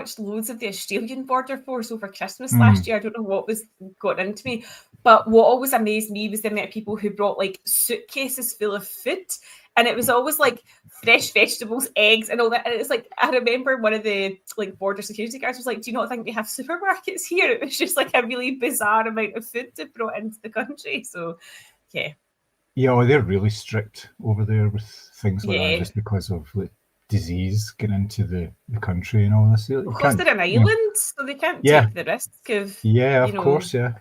watched loads of the Australian Border Force over Christmas last year. I don't know what was going into me, but what always amazed me was the amount of people who brought like suitcases full of food, and it was always like fresh vegetables, eggs, and all that. And it's like, I remember one of the like border security guards was like, "Do you not think we have supermarkets here?" It was just like a really bizarre amount of food to brought into the country. So, yeah. Yeah, they're really strict over there with things like that, just because of like disease getting into the country and all this. Because they're an island, so they can't take the risk of. Yeah, of course, yeah.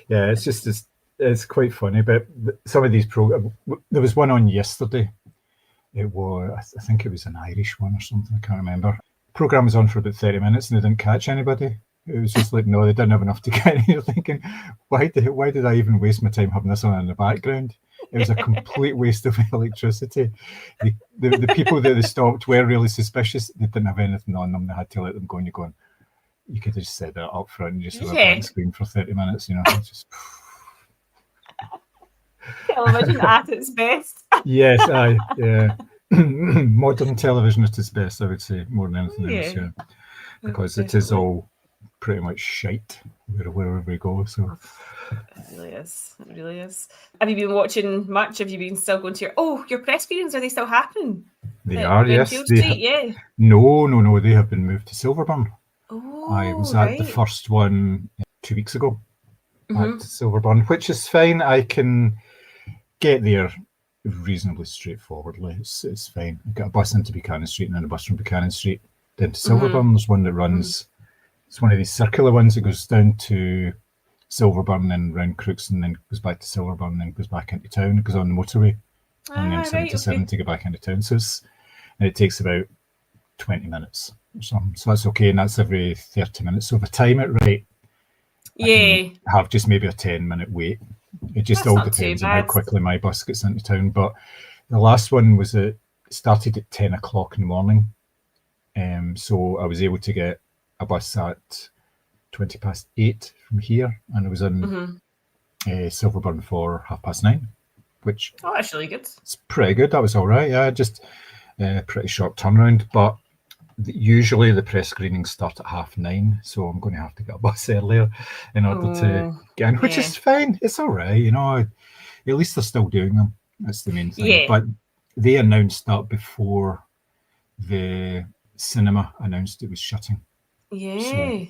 It's just it's quite funny, but some of these programs. There was one on yesterday. It was, I think it was an Irish one or something. I can't remember. The program was on for about 30 minutes, and they didn't catch anybody. It was just like, no, they didn't have enough to get. You're thinking, why did I even waste my time having this on in the background? It was a complete waste of electricity. The people that they stopped were really suspicious. They didn't have anything on them. They had to let them go, and you're going, you could have just said that up front and just have a blank screen for 30 minutes, It's just... Television at its best. Yes, modern television at its best, I would say, more than anything else, because it is all pretty much shite wherever we go. So it really is. Have you been watching much? Have you been still going to your press feedings? Are they still happening? They are, yes. No, they have been moved to Silverburn. I was at the first one 2 weeks ago at Silverburn, which is fine. I can get there reasonably straightforwardly. It's fine. I got a bus into Buchanan Street and then a bus from Buchanan Street then to Silverburn. There's one that runs. It's one of these circular ones that goes down to Silverburn and round Crooks and then goes back to Silverburn and then goes back into town. It goes on the motorway and then 77 to get back into town. So it takes about 20 minutes or something. So that's okay, and that's every 30 minutes. So if I time it right, I can have just maybe a 10-minute wait. It just all depends on how quickly my bus gets into town. But the last one was started at 10 o'clock in the morning. So I was able to get a bus at 8:20 from here, and I was in Silverburn for 9:30, which that's really good. It's pretty good. That was all right. Yeah, just pretty short turnaround. But usually the press screenings start at 9:30, so I'm going to have to get a bus earlier in order to get in, which is fine. It's all right, At least they're still doing them. That's the main thing. Yeah. But they announced that before the cinema announced it was shutting. Yeah.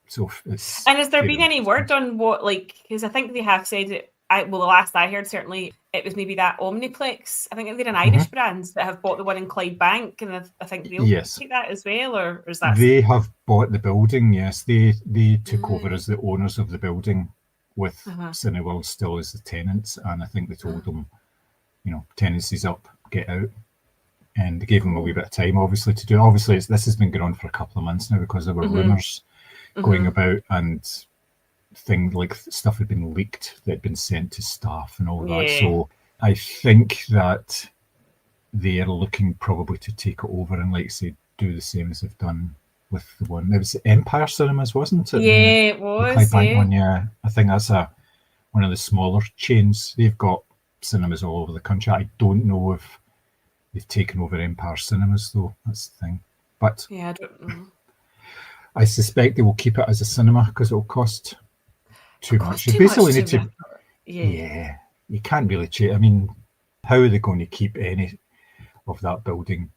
So and has there been any word on what, because I think they have said it, the last I heard, certainly, it was maybe that Omniplex. I think they're an Irish brand that have bought the one in Clydebank, and I think they'll take that as well, or is that... They have bought the building, yes. They took over as the owners of the building with Cineworld still as the tenants, and I think they told them, tenancy's up, get out. And they gave them a wee bit of time, obviously, to do it. Obviously, this has been going on for a couple of months now because there were rumours going about, and stuff had been leaked that had been sent to staff and all that. So I think that they are looking probably to take it over and, say, do the same as they've done with the one. It was Empire Cinemas, wasn't it? Yeah, it was. The one, yeah. I think that's one of the smaller chains. They've got cinemas all over the country. I don't know if they've taken over Empire Cinemas, though. That's the thing. But I don't know. I suspect they will keep it as a cinema because it will cost too much. You basically need to... Yeah, you can't really change. I mean, how are they going to keep any of that building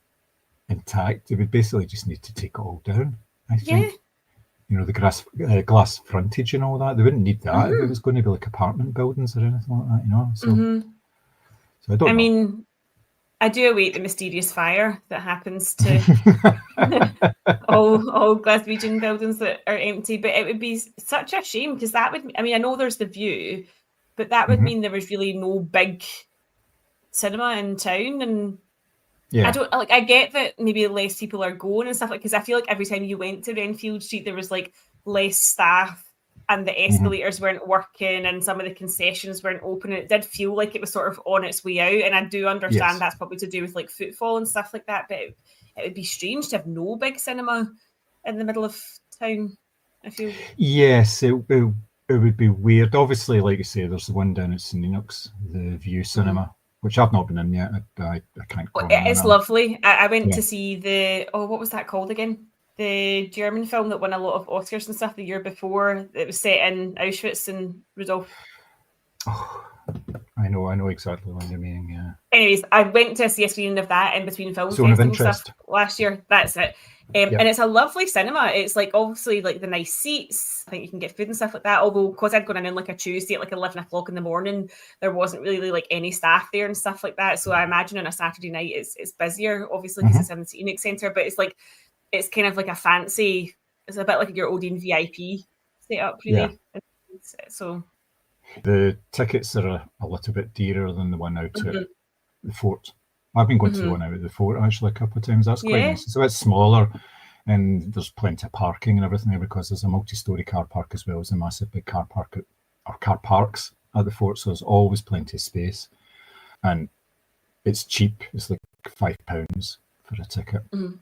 intact? They would basically just need to take it all down, I think. The glass frontage and all that. They wouldn't need that if it was going to be like apartment buildings or anything like that, So I don't know. Mean, I do await the mysterious fire that happens to all Glaswegian buildings that are empty, but it would be such a shame because that would, I know there's the view, but that would mean there was really no big cinema in town. And I get that maybe less people are going and stuff, because I feel like every time you went to Renfield Street, there was less staff and the escalators weren't working and some of the concessions weren't open. And it did feel like it was sort of on its way out. And I do understand that's probably to do with footfall and stuff like that. But it would be strange to have no big cinema in the middle of town, I feel. Yes, it would be weird. Obviously, like you say, there's the one down at St Enoch's, the View Cinema, which I've not been in yet. I can't comment on It is lovely. I went to see what was that called again? the German film that won a lot of Oscars and stuff the year before. It was set in Auschwitz and Rudolph. Oh, I know exactly what you mean. Yeah. Anyways, I went to see a screening of that in between film festival stuff last year. That's it. Yep. And it's a lovely cinema. It's like obviously like the nice seats. I think you can get food and stuff like that. Although because I'd gone in like a Tuesday at like 11 o'clock in the morning, there wasn't really like any staff there and stuff like that. So I imagine on a Saturday night it's busier, obviously because it's in the Scenic Centre. But it's like it's kind of like a fancy. It's a bit like your Odeon VIP setup, really. Yeah. So the tickets are a little bit dearer than the one out at the Fort. I've been going to the one out at the Fort actually a couple of times. That's quite nice. It's a bit smaller and there's plenty of parking and everything there because there's a multi-storey car park as well as a massive big car park or car parks at the Fort. So there's always plenty of space and it's cheap. It's like £5 for a ticket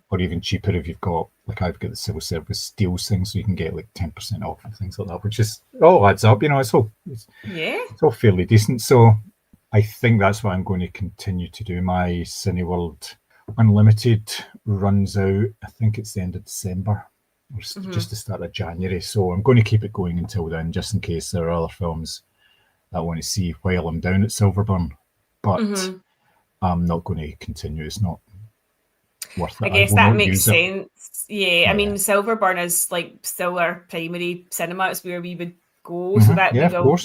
or even cheaper if you've got, like I've got the civil service deals thing so you can get like 10% off and things like that, which is all adds up, it's all fairly decent. So I think that's what I'm going to continue to do. My Cineworld Unlimited runs out, I think it's the end of December or just the start of January. So I'm going to keep it going until then, just in case there are other films that I want to see while I'm down at Silverburn. But I'm not going to continue. It's not worth it. I guess that makes sense. Yeah, I mean, Silverburn is like still our primary cinema. It's where we would go. So that we will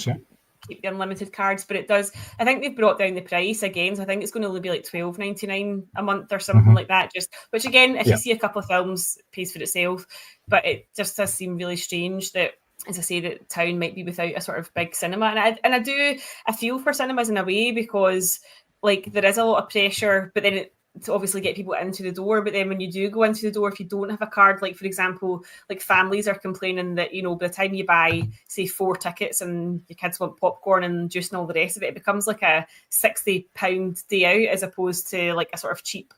keep the unlimited cards. But it does, I think they've brought down the price again. So I think it's going to only be like $12.99 a month or something like that. Just which again, if you see a couple of films, pays for itself. But it just does seem really strange that, as I say, that town might be without a sort of big cinema. And I feel for cinemas in a way because like there is a lot of pressure, but then to obviously get people into the door. But then when you do go into the door, if you don't have a card, like for example, like families are complaining that, by the time you buy, say, 4 tickets and your kids want popcorn and juice and all the rest of it, it becomes like a £60 day out as opposed to like a sort of cheap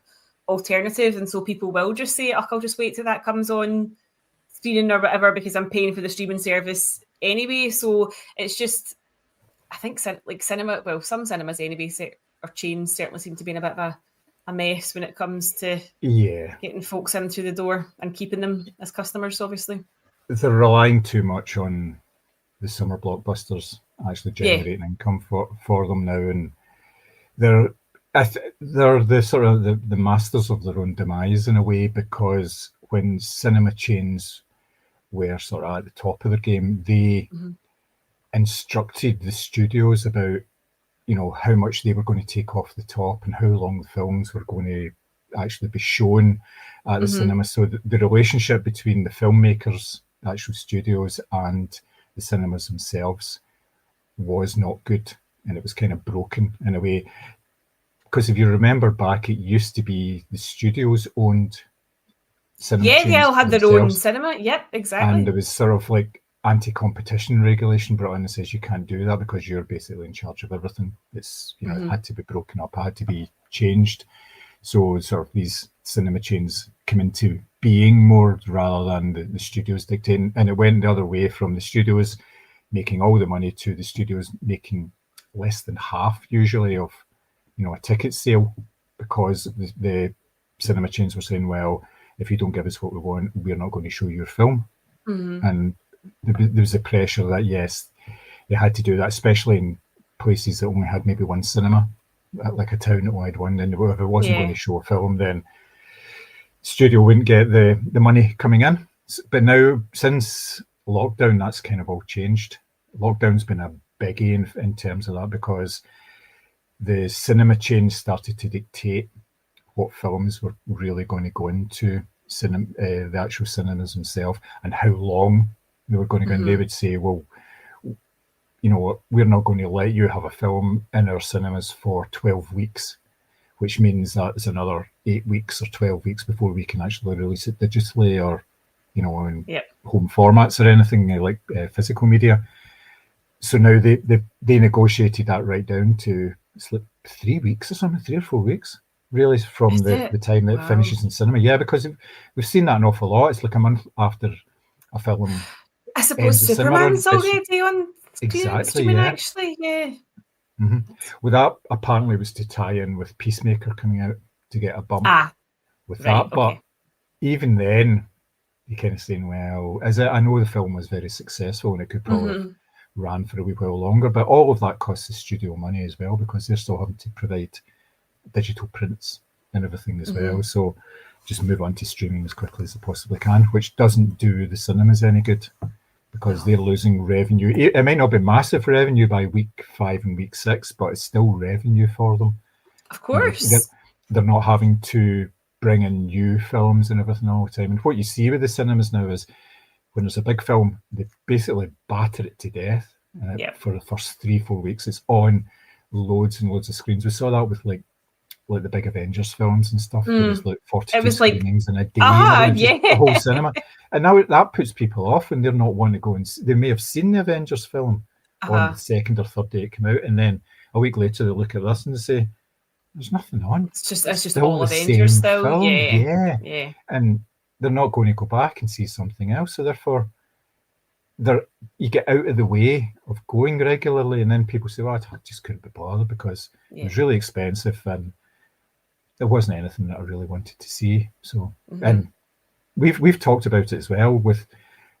alternative. And so people will just say, I'll just wait till that comes on screening or whatever because I'm paying for the streaming service anyway. So it's just, I think like cinema, well, some cinemas anyway, or chains certainly seem to be in a bit of a mess when it comes to getting folks in through the door and keeping them as customers, obviously. They're relying too much on the summer blockbusters actually generating income for them now, and they're the sort of the masters of their own demise in a way, because when cinema chains were sort of at the top of their game, they instructed the studios about how much they were going to take off the top and how long the films were going to actually be shown at the cinema. So the relationship between the filmmakers, the actual studios, and the cinemas themselves was not good, and it was kind of broken in a way. Because if you remember back, it used to be the studios owned cinema chains. They all had their own cinema. Yep, exactly. And there was sort of like anti-competition regulation brought in and says you can't do that because you're basically in charge of everything. It's it had to be broken up, it had to be changed. So sort of these cinema chains come into being more rather than the studios dictating, and it went the other way from the studios making all the money to the studios making less than half usually of a ticket sale, because the cinema chains were saying, well, if you don't give us what we want, we're not going to show your film. And there was a pressure that, yes, they had to do that, especially in places that only had maybe one cinema, like a town that only had one. And if it wasn't going to show a film, then the studio wouldn't get the money coming in. But now, since lockdown, that's kind of all changed. Lockdown's been a biggie in terms of that, because the cinema chains started to dictate what films were really going to go into the actual cinemas themselves and how long they were going to go in. They would say, well, we're not going to let you have a film in our cinemas for 12 weeks, which means that it's another 8 weeks or 12 weeks before we can actually release it digitally or, in home formats or anything like physical media. So now they negotiated that right down to, it's like 3 weeks or something, 3 or 4 weeks. Really, from the time that it finishes in cinema. Yeah, because we've seen that an awful lot. It's like a month after a film. I suppose Superman's already on streaming, actually. Yeah. Well, that apparently was to tie in with Peacemaker coming out to get a bump with that. But even then, you're kind of saying, well, I know the film was very successful and it could probably have ran for a wee while longer, but all of that costs the studio money as well, because they're still having to provide digital prints and everything as well. So just move on to streaming as quickly as they possibly can, which doesn't do the cinemas any good, because they're losing revenue. It might not be massive revenue by week 5 and week 6, but it's still revenue for them. Of course. They're not having to bring in new films and everything all the time. And what you see with the cinemas now is when there's a big film, they basically batter it to death. For the first 3-4 weeks. It's on loads and loads of screens. We saw that with like the big Avengers films and stuff. There was like 42 screenings in a day. The whole cinema. And now that puts people off, and they're not wanting to go and they may have seen the Avengers film on the second or third day it came out, and then a week later they look at this and they say, there's nothing on. It's just all Avengers still. Yeah. And they're not going to go back and see something else. So therefore, you get out of the way of going regularly, and then people say, well, I just couldn't be bothered because it was really expensive and there wasn't anything that I really wanted to see. So and we've talked about it as well with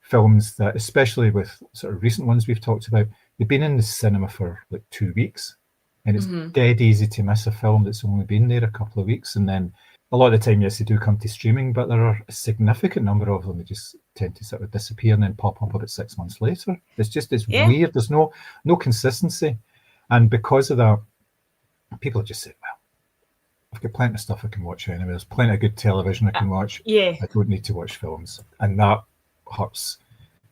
films that, especially with sort of recent ones we've talked about, they've been in the cinema for like 2 weeks, and it's dead easy to miss a film that's only been there a couple of weeks. And then a lot of the time, yes, they do come to streaming, but there are a significant number of them that just tend to sort of disappear and then pop up about 6 months later. It's weird. There's no consistency. And because of that, people just say, well, I've got plenty of stuff I can watch anyway. There's plenty of good television I can watch. I don't need to watch films. And that hurts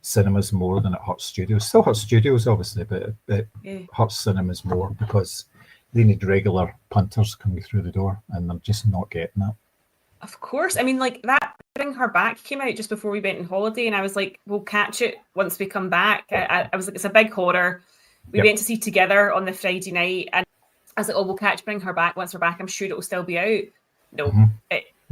cinemas more than it hurts studios. Still hurts studios, obviously, but it hurts cinemas more because they need regular punters coming through the door, and they're just not getting that. Of course. I mean, like that Bring Her Back came out just before we went on holiday, and I was like, we'll catch it once we come back. I was like, it's a big horror. We went to see together on the Friday night, and I was like, oh, we'll catch Bring Her Back once we're back. I'm sure it will still be out. No.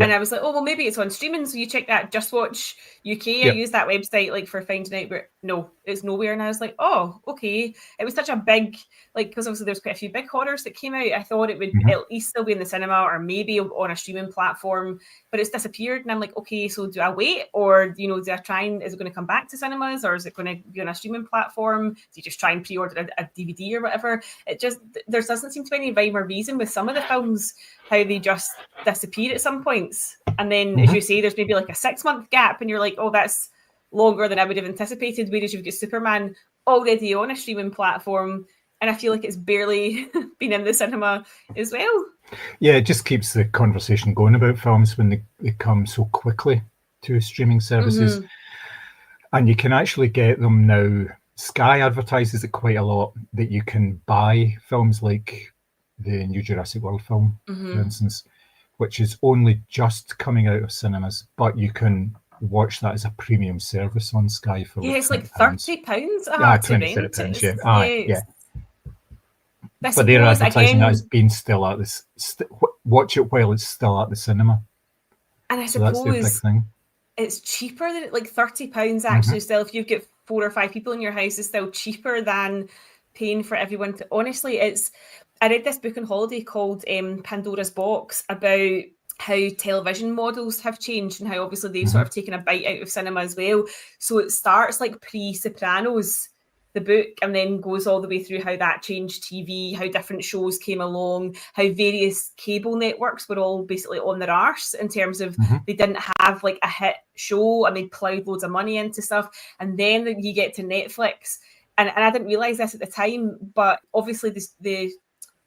And I was like, oh, well, maybe it's on streaming. So you check that Just Watch UK. I use that website like for finding out where, no, it's nowhere. And I was like, oh, okay. It was such a big, like, because obviously there's quite a few big horrors that came out. I thought it would at least still be in the cinema or maybe on a streaming platform, but it's disappeared. And I'm like, okay, so do I wait? Or, do I try and, is it going to come back to cinemas, or is it going to be on a streaming platform? Do you just try and pre-order a DVD or whatever? It just, there doesn't seem to be any rhyme or reason with some of the films, how they just disappear at some points. And then, as you say, there's maybe like a 6-month gap, and you're like, oh, that's longer than I would have anticipated. Whereas you've got Superman already on a streaming platform, and I feel like it's barely been in the cinema as well. Yeah, it just keeps the conversation going about films when they come so quickly to streaming services. And you can actually get them now. Sky advertises it quite a lot, that you can buy films like the new Jurassic World film, for instance, which is only just coming out of cinemas, but you can watch that as a premium service on Sky for it's like £30. £27. But they're advertising that as being still at this. Watch it while it's still at the cinema. And I suppose that's the big thing. It's cheaper than like £30 actually. Still, if you've got 4 or 5 people in your house, it's still cheaper than paying for everyone to. Honestly, I read this book on holiday called Pandora's Box about how television models have changed and how obviously they've sort of taken a bite out of cinema as well. So it starts like pre-Sopranos, the book, and then goes all the way through how that changed TV, how different shows came along, how various cable networks were all basically on their arse in terms of they didn't have like a hit show and they ploughed loads of money into stuff. And then you get to Netflix. And I didn't realise this at the time, but obviously the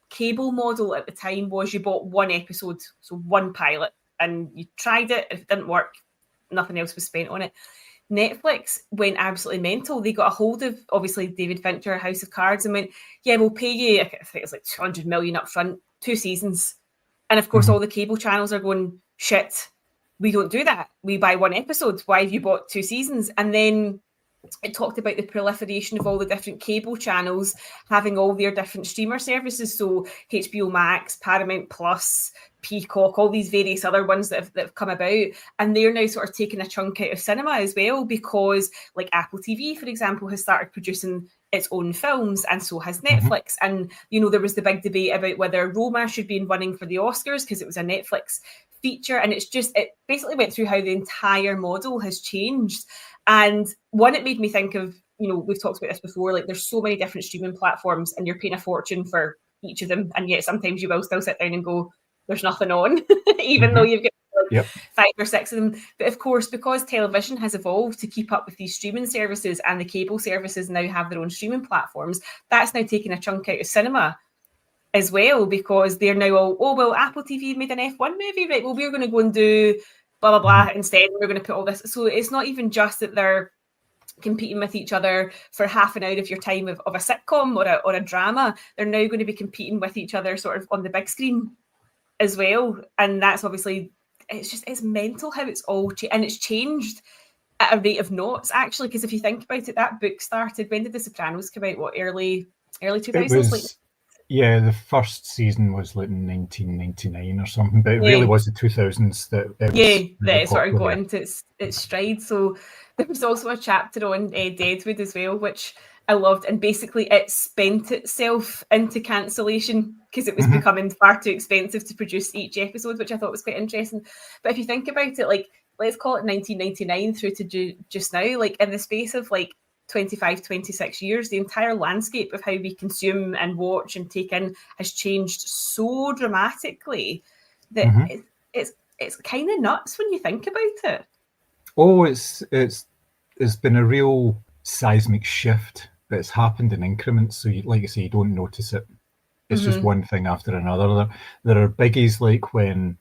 cable model at the time was you bought one episode, so one pilot, and you tried it. If it didn't work, nothing else was spent on it. Netflix went absolutely mental. They got a hold of, obviously, David Fincher, House of Cards, and went, yeah, we'll pay you, I think it's like 200 million up front, 2 seasons. And of course, all the cable channels are going, shit, we don't do that. We buy one episode. Why have you bought 2 seasons? And then it talked about the proliferation of all the different cable channels having all their different streamer services. So HBO Max, Paramount Plus, Peacock, all these various other ones that have come about. And they're now sort of taking a chunk out of cinema as well, because like Apple TV, for example, has started producing its own films, and so has Netflix. And, you know, there was the big debate about whether Roma should be in running for the Oscars because it was a Netflix feature. And it basically went through how the entire model has changed. And one, it made me think of, you know, we've talked about this before, like there's so many different streaming platforms and you're paying a fortune for each of them. And yet sometimes you will still sit down and go, there's nothing on, even though you've got like 5 or 6 of them. But of course, because television has evolved to keep up with these streaming services, and the cable services now have their own streaming platforms, that's now taking a chunk out of cinema as well, because they're now all, oh, well, Apple TV made an F1 movie, right? Well, we're going to go and do blah, blah, blah. Instead, we're going to put all this. So it's not even just that they're competing with each other for half an hour of your time of a sitcom or a drama. They're now going to be competing with each other sort of on the big screen as well. And that's obviously, it's mental how it's all changed. And it's changed at a rate of knots, actually, because if you think about it, that book started, when did The Sopranos come out? What, early 2000s? Yeah, the first season was like 1999 or something, but it really was the 2000s that it sort of got into its stride. So there was also a chapter on Deadwood as well, which I loved, and basically it spent itself into cancellation because it was becoming far too expensive to produce each episode, which I thought was quite interesting. But if you think about it, like, let's call it 1999 through to just now, like in the space of like 25, 26 years, the entire landscape of how we consume and watch and take in has changed so dramatically that it's kind of nuts when you think about it. Oh, it's been a real seismic shift that's happened in increments. So, like I say, you don't notice it. It's just one thing after another. There are biggies like when,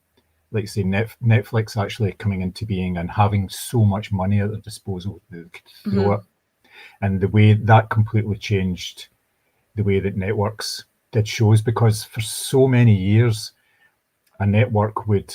like say, Netflix actually coming into being and having so much money at their disposal they could throw it. And the way that completely changed the way that networks did shows, because for so many years, a network would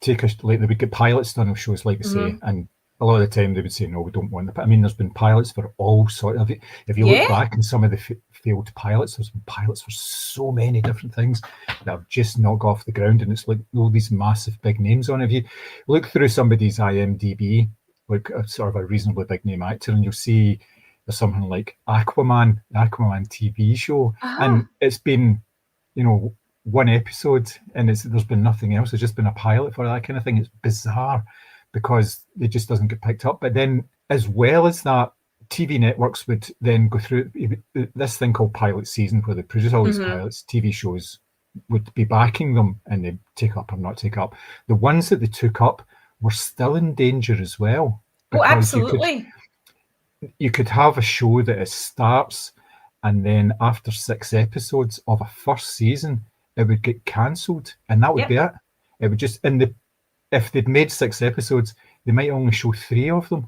take they would get pilots done of shows, like I say, and a lot of the time they would say, no, we don't want it. I mean, there's been pilots for all sorts of it. If you look back in some of the failed pilots, there's been pilots for so many different things that have just not got off the ground, and it's like all these massive big names on it. If you look through somebody's IMDb, like a sort of a reasonably big name actor, and you'll see there's something like Aquaman TV show, and it's been, you know, one episode, and there's been nothing else. There's just been a pilot for that kind of thing. It's bizarre because it just doesn't get picked up. But then, as well as that, TV networks would then go through this thing called pilot season, where they produce all these pilots. TV shows would be backing them, and they take up or not take up. The ones that they took up were still in danger as well. Oh, absolutely. You could have a show that it starts, and then after 6 episodes of a first season, it would get cancelled, and that would be it. It would just, if they'd made 6 episodes, they might only show 3 of them.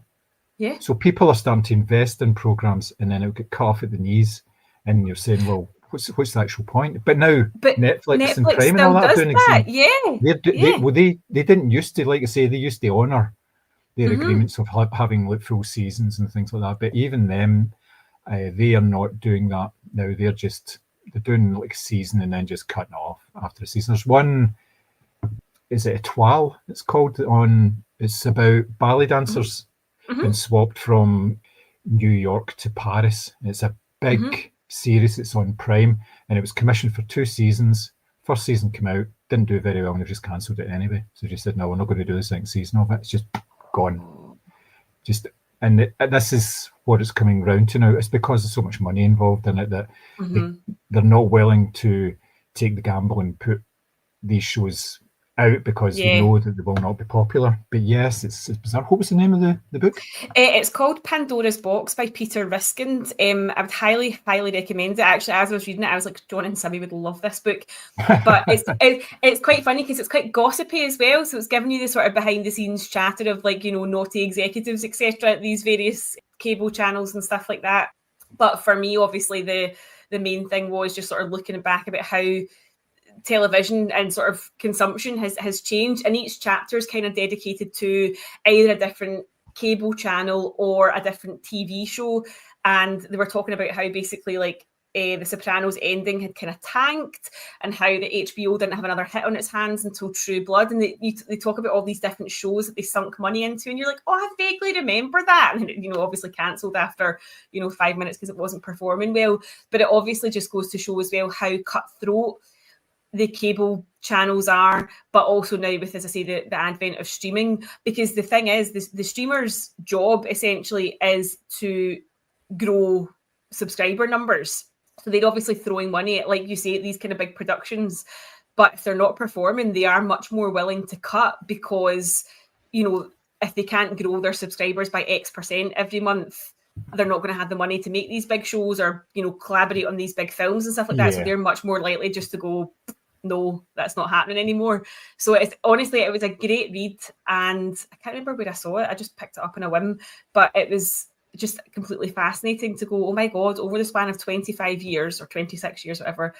Yeah. So people are starting to invest in programs, and then it would get cut off at the knees, and you're saying, well, what's the actual point? But now Netflix and Prime and all that are doing the same. They didn't used to, like I say, they used to honour their agreements of having like full seasons and things like that. But even them, they are not doing that now. They're doing like a season and then just cutting off after a season. There's one, is it Étoile? It's called it's about ballet dancers and swapped from New York to Paris. It's a big series. It's on Prime, and it was commissioned for 2 seasons. First season came out, didn't do very well, and they just cancelled it anyway. So they just said, no, we're not going to do the second season of it. It's just gone. This is what it's coming round to now. It's because there's so much money involved in it that they're not willing to take the gamble and put these shows out because they know that they will not be popular. But yes, it's bizarre. What was the name of the book? It's called Pandora's Box by Peter Riskind. I would highly recommend it. Actually, as I was reading it, I was like, John and Simmy would love this book. But it's quite funny because it's quite gossipy as well. So it's giving you the sort of behind the scenes chatter of, like, you know, naughty executives, etc. at these various cable channels and stuff like that. But for me, obviously, the main thing was just sort of looking back about how television and sort of consumption has changed, and each chapter is kind of dedicated to either a different cable channel or a different TV show, and they were talking about how basically like The Sopranos ending had kind of tanked, and how the HBO didn't have another hit on its hands until True Blood. And they talk about all these different shows that they sunk money into, and you're like, oh, I vaguely remember that. And it, obviously cancelled after 5 minutes because it wasn't performing well. But it obviously just goes to show as well how cutthroat the cable channels are, but also now with, as I say, the advent of streaming. Because the thing is, the streamer's job essentially is to grow subscriber numbers. So they're obviously throwing money at, like you say, these kind of big productions. But if they're not performing, they are much more willing to cut, because, if they can't grow their subscribers by X% every month, they're not going to have the money to make these big shows or, collaborate on these big films and stuff like that. So they're much more likely just to go, no, that's not happening anymore. So it was a great read, and I can't remember where I saw it. I just picked it up on a whim, but it was just completely fascinating to go, oh my God, over the span of 25 years or 26 years, whatever,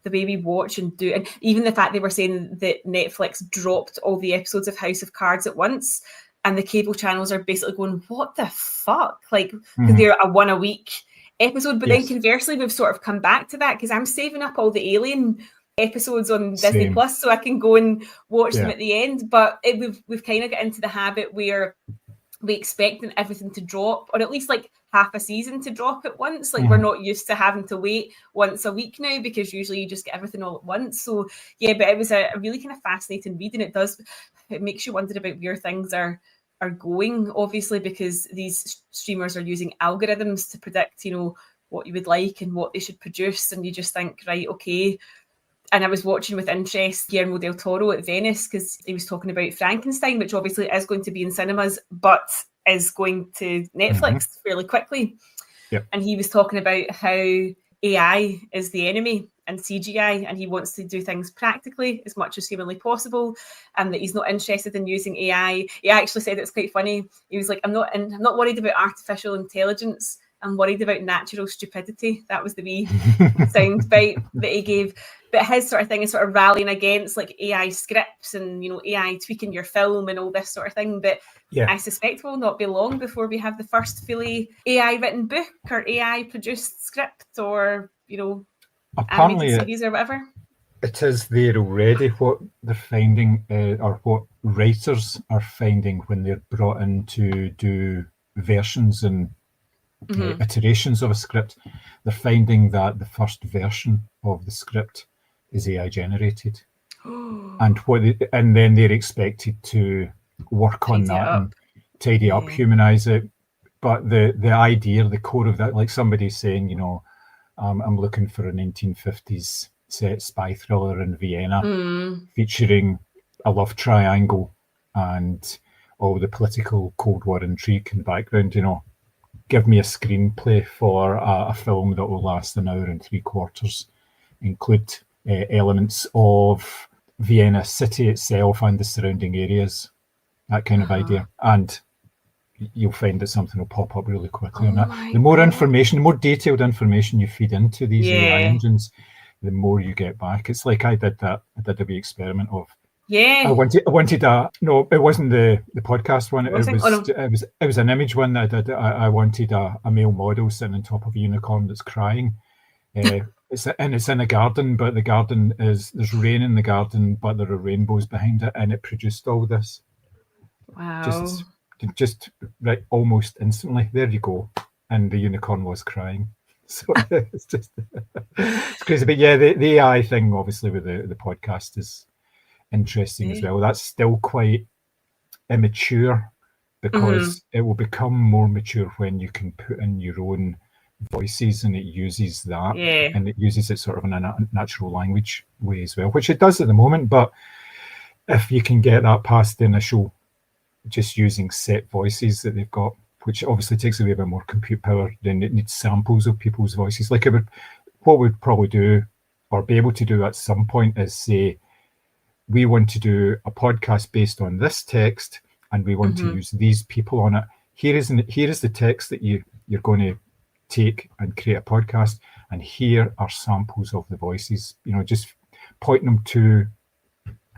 the way we watch and do. And even the fact they were saying that Netflix dropped all the episodes of House of Cards at once, and the cable channels are basically going, what the fuck? Like, because they're a one a week episode. But then conversely, we've sort of come back to that, because I'm saving up all the Alien episodes on Disney Plus so I can go and watch them at the end. But we've kind of got into the habit where we expect everything to drop, or at least like half a season to drop at once. Like we're not used to having to wait once a week now, because usually you just get everything all at once. So yeah, but it was a really kind of fascinating read, and it makes you wonder about where things are going, obviously, because these streamers are using algorithms to predict, what you would like and what they should produce. And you just think, right, okay. And I was watching with interest Guillermo del Toro at Venice, because he was talking about Frankenstein, which obviously is going to be in cinemas, but is going to Netflix fairly quickly. Yep. And he was talking about how AI is the enemy and CGI, and he wants to do things practically as much as humanly possible, and that he's not interested in using AI. He actually said, it's quite funny. He was like, I'm not worried about artificial intelligence. I'm worried about natural stupidity. That was the wee sound bite that he gave. But his sort of thing is sort of rallying against like AI scripts and, AI tweaking your film and all this sort of thing. But I suspect will not be long before we have the first fully AI written book or AI produced script, or, apparently animated series or whatever. It is there already. What they're finding, or what writers are finding when they're brought in to do versions and iterations of a script, they're finding that the first version of the script is AI generated, and then they're expected to work on that and tidy up, humanize it. But the idea, the core of that, like somebody saying, I'm looking for a 1950s set spy thriller in Vienna, featuring a love triangle and all the political Cold War intrigue in the background, give me a screenplay for a film that will last an hour and 3/4, include elements of Vienna city itself and the surrounding areas, that kind of idea. And you'll find that something will pop up really quickly on that. The more information, the more detailed information you feed into these AI engines, the more you get back. It's like I did a wee experiment of, I wanted no, it wasn't the podcast one. It was an image one that I did. I wanted a male model sitting on top of a unicorn that's crying. It's in a garden, but the garden there's rain in the garden, but there are rainbows behind it, and it produced all this. Wow. Just right, almost instantly. There you go. And the unicorn was crying. So it's just it's crazy. But yeah, the AI thing, obviously, with the podcast is interesting as well. That's still quite immature, because it will become more mature when you can put in your own voices, and it uses that, and it uses it sort of in a natural language way as well, which it does at the moment. But if you can get that past the initial just using set voices that they've got, which obviously takes away a bit more compute power, then it needs samples of people's voices. Like what we'd probably do, or be able to do at some point, is say, we want to do a podcast based on this text, and we want to use these people on it. Here is the text that you're going to take and create a podcast, and here are samples of the voices. Just pointing them to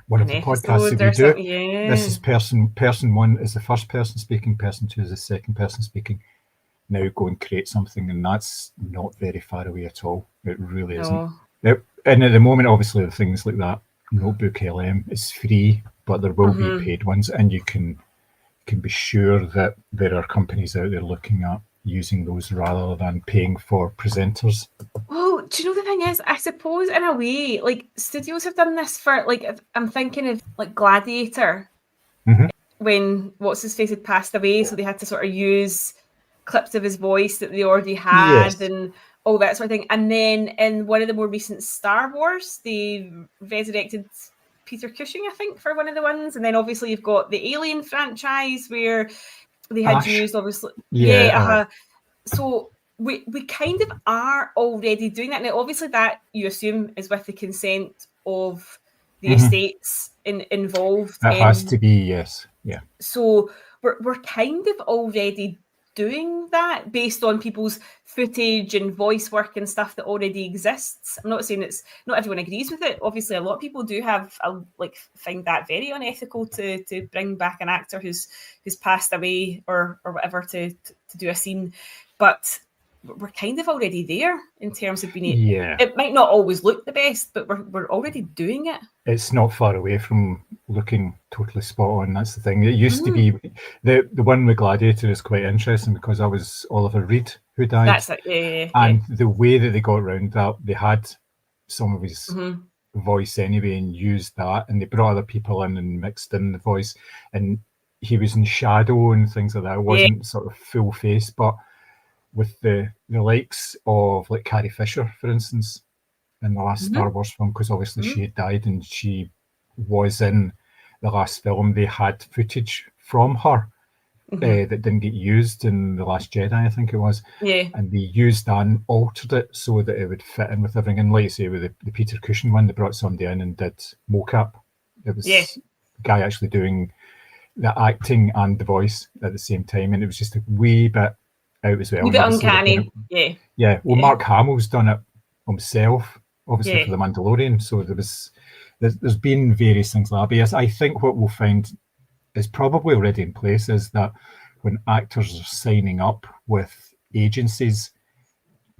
one of the podcasts that we do. Yeah. This is person one is the first person speaking, person two is the second person speaking. Now go and create something, and that's not very far away at all. It really isn't. And at the moment, obviously, the things like that, Notebook LM is free, but there will be paid ones, and you can be sure that there are companies out there looking at using those rather than paying for presenters. Well, do you know the thing is, I suppose in a way, like studios have done this for, like, I'm thinking of like Gladiator, when what's his face had passed away, so they had to sort of use clips of his voice that they already had and all that sort of thing. And then in one of the more recent Star Wars, they resurrected Peter Cushing, I think, for one of the ones. And then obviously you've got the Alien franchise where they had used, obviously, so we kind of are already doing that. Now, obviously that you assume is with the consent of the estates involved. That has to be, yes. Yeah. So we're kind of already doing that based on people's footage and voice work and stuff that already exists. I'm not saying it's not everyone agrees with it. Obviously, a lot of people do find that very unethical to bring back an actor who's passed away or whatever to do a scene, but we're kind of already there in terms of being. Yeah. It might not always look the best, but we're already doing it. It's not far away from looking totally spot on. That's the thing. It used to be the one with Gladiator is quite interesting because that was Oliver Reed who died. That's it. And the way that they got around that, they had some of his voice anyway and used that, and they brought other people in and mixed in the voice, and he was in shadow and things like that. It wasn't sort of full face, but with the likes of like Carrie Fisher, for instance, in the last Star Wars film, because obviously she had died and she was in the last film, they had footage from her that didn't get used in The Last Jedi, I think it was. Yeah. And they used that and altered it so that it would fit in with everything. And like you say, with the Peter Cushing one, they brought somebody in and did mocap. It was a guy actually doing the acting and the voice at the same time, and it was just a wee bit out as well. A bit uncanny. Yeah. Well, Mark Hamill's done it himself, obviously, for The Mandalorian. So there's been various things like that. But yes, I think what we'll find is probably already in place is that when actors are signing up with agencies,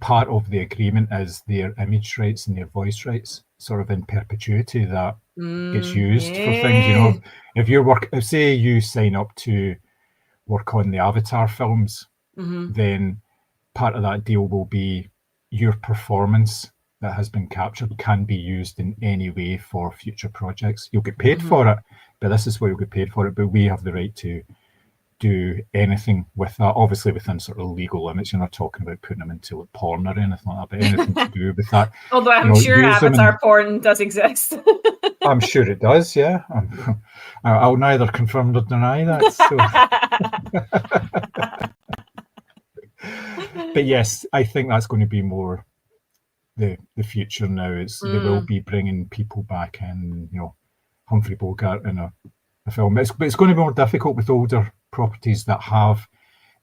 part of the agreement is their image rights and their voice rights, sort of in perpetuity, that gets used for things. You know, if you're say you sign up to work on the Avatar films, then part of that deal will be your performance that has been captured can be used in any way for future projects. You'll get paid for it, but this is where you'll get paid for it. But we have the right to do anything with that, obviously within sort of legal limits. You're not talking about putting them into like porn or anything like that, but anything to do with that. Although I'm sure Avatar porn does exist. I'm sure it does, yeah. I'll neither confirm nor deny that. So. But yes, I think that's going to be more the future now. They will be bringing people back in, you know, Humphrey Bogart in a film. But it's going to be more difficult with older properties that have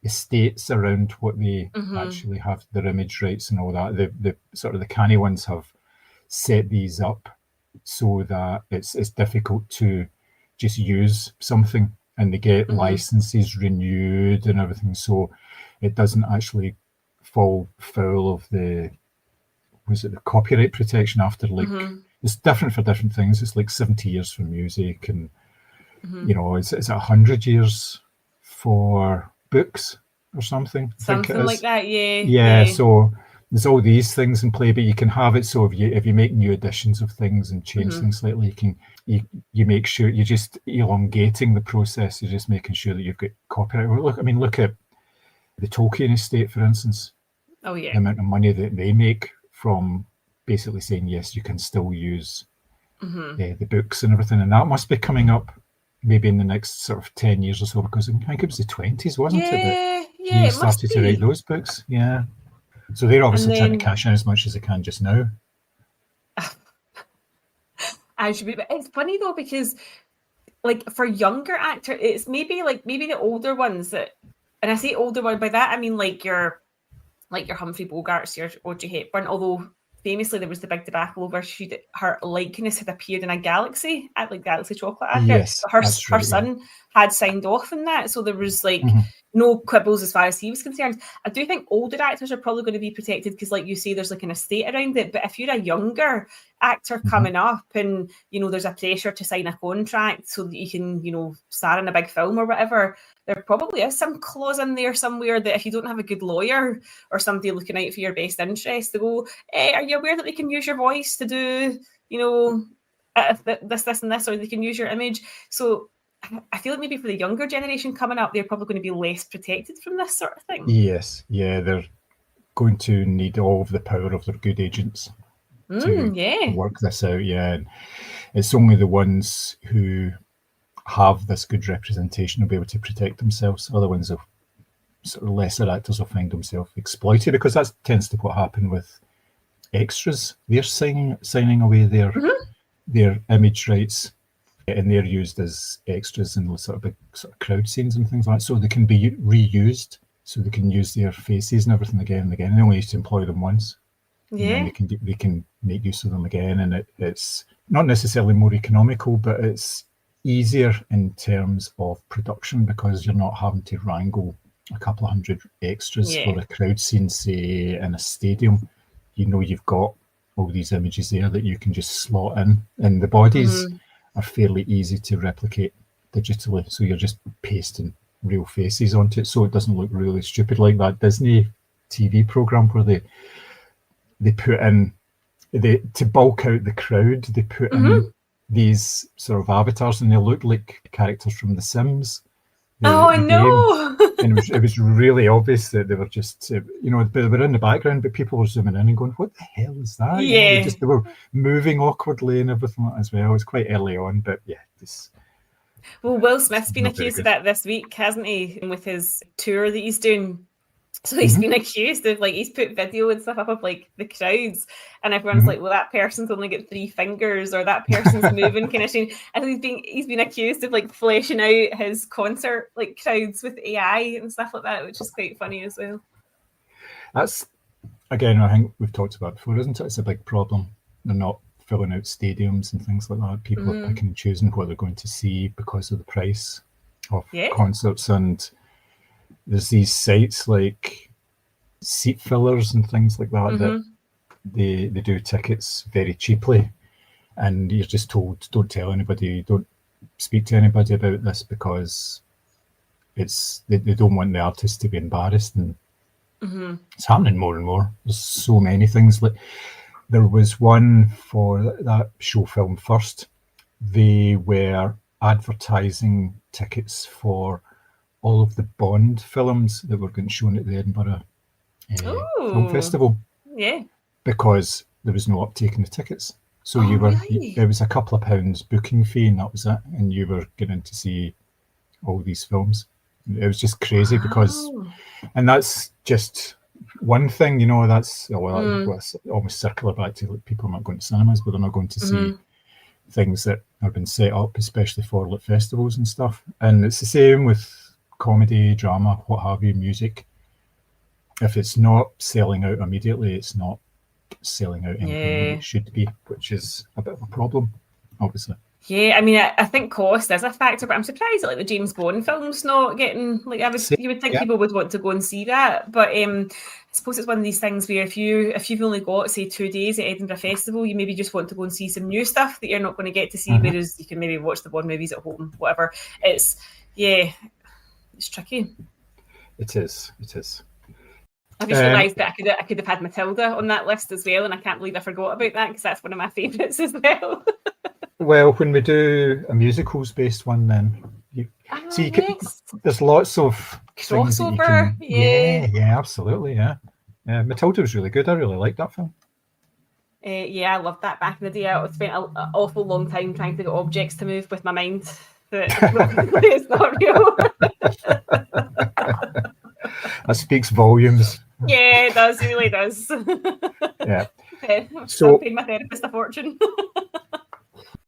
estates around what they actually have their image rights and all that. The sort of the canny ones have set these up so that it's difficult to just use something, and they get licenses renewed and everything, so it doesn't actually fall foul of the copyright protection after, like, it's different for different things. It's like 70 years for music, and you know, is it 100 years for books or something? Something like that, yeah. So there's all these things in play, but you can have it so if you make new editions of things and change things slightly, you make sure you're just elongating the process. You're just making sure that you've got copyright. Look at the Tolkien estate, for instance. Oh yeah. The amount of money that they make from basically saying, yes, you can still use the books and everything. And that must be coming up maybe in the next sort of 10 years or so, because I think it was the 20s, wasn't it? That he started to write those books. Yeah. So they're obviously trying to cash in as much as they can just now. But it's funny though, because like for younger actors, it's maybe the older ones that, and I say older one, by that I mean like your Humphrey Bogarts, your Audrey Hepburn, although famously there was the big debacle over her likeness had appeared in a Galaxy Galaxy chocolate advert. Yes, but her son had signed off on that, so there was like no quibbles as far as he was concerned. I do think older actors are probably going to be protected because, like you say, there's like an estate around it. But if you're a younger actor coming up and, you know, there's a pressure to sign a contract so that you can, you know, star in a big film or whatever, there probably is some clause in there somewhere that if you don't have a good lawyer or somebody looking out for your best interest to go, are you aware that they can use your voice to do, you know, this and this, or they can use your image? So I feel like maybe for the younger generation coming up, they're probably going to be less protected from this sort of thing. Yes, yeah, they're going to need all of the power of their good agents to work this out. Yeah, and it's only the ones who have this good representation will be able to protect themselves. Other ones of sort of lesser actors will find themselves exploited, because that tends to what happened with extras. They're signing away their image rights, and they're used as extras in sort of big sort of crowd scenes and things like that. So they can be reused. So they can use their faces and everything again and again. They only used to employ them once. Yeah. And then they can make use of them again, and it's not necessarily more economical, but it's easier in terms of production because you're not having to wrangle a couple of hundred extras for a crowd scene, say in a stadium. You know, you've got all these images there that you can just slot in, and the bodies are fairly easy to replicate digitally. So you're just pasting real faces onto it, so it doesn't look really stupid like that Disney TV program where they put in to bulk out the crowd. They put in these sort of avatars, and they look like characters from The Sims. I know. And it was really obvious that they were just, you know, they were in the background, but people were zooming in and going, "What the hell is that?" Yeah, you know, they were moving awkwardly and everything like that as well. It was quite early on, but yeah, well, Will Smith's been accused of that this week, hasn't he, with his tour that he's doing? So he's been accused of, like, he's put video and stuff up of like the crowds, and everyone's like, well, that person's only got 3 fingers, or that person's moving kind of thing. And he's been accused of like fleshing out his concert like crowds with AI and stuff like that, which is quite funny as well. That's, again, I think we've talked about before, isn't it? It's a big problem. They're not filling out stadiums and things like that. People are picking and choosing what they're going to see because of the price of concerts, and there's these sites like seat fillers and things like that that they do tickets very cheaply, and you're just told, don't tell anybody, don't speak to anybody about this, because they don't want the artist to be embarrassed. And it's happening more and more. There's so many things. Like there was one for that show Film First. They were advertising tickets for all of the Bond films that were getting shown at the Edinburgh Film Festival. Yeah. Because there was no uptake in the tickets. So it was a couple of pounds booking fee, and that was it. And you were getting to see all these films. It was just crazy because, and that's just one thing, you know, that's almost circular back to like, people are not going to cinemas, but they're not going to see things that have been set up, especially for like festivals and stuff. And it's the same with comedy, drama, what have you, music. If it's not selling out immediately, it's not selling out anything that it should be, which is a bit of a problem, obviously. Yeah, I mean, I think cost is a factor, but I'm surprised that like the James Bond film's not getting like you would think people would want to go and see that, but I suppose it's one of these things where if you've only got say 2 days at Edinburgh Festival, you maybe just want to go and see some new stuff that you're not going to get to see, whereas you can maybe watch the Bond movies at home, whatever. It's tricky. It is. I just realised that I could have had Matilda on that list as well, and I can't believe I forgot about that because that's one of my favourites as well. Well, when we do a musicals-based one, then there's lots of crossover. Yeah, absolutely, yeah. Matilda was really good. I really liked that film. I loved that back in the day. I spent an awful long time trying to get objects to move with my mind. It's not real. That speaks volumes. Yeah, it does. It really does. Yeah. So I paid my therapist a fortune.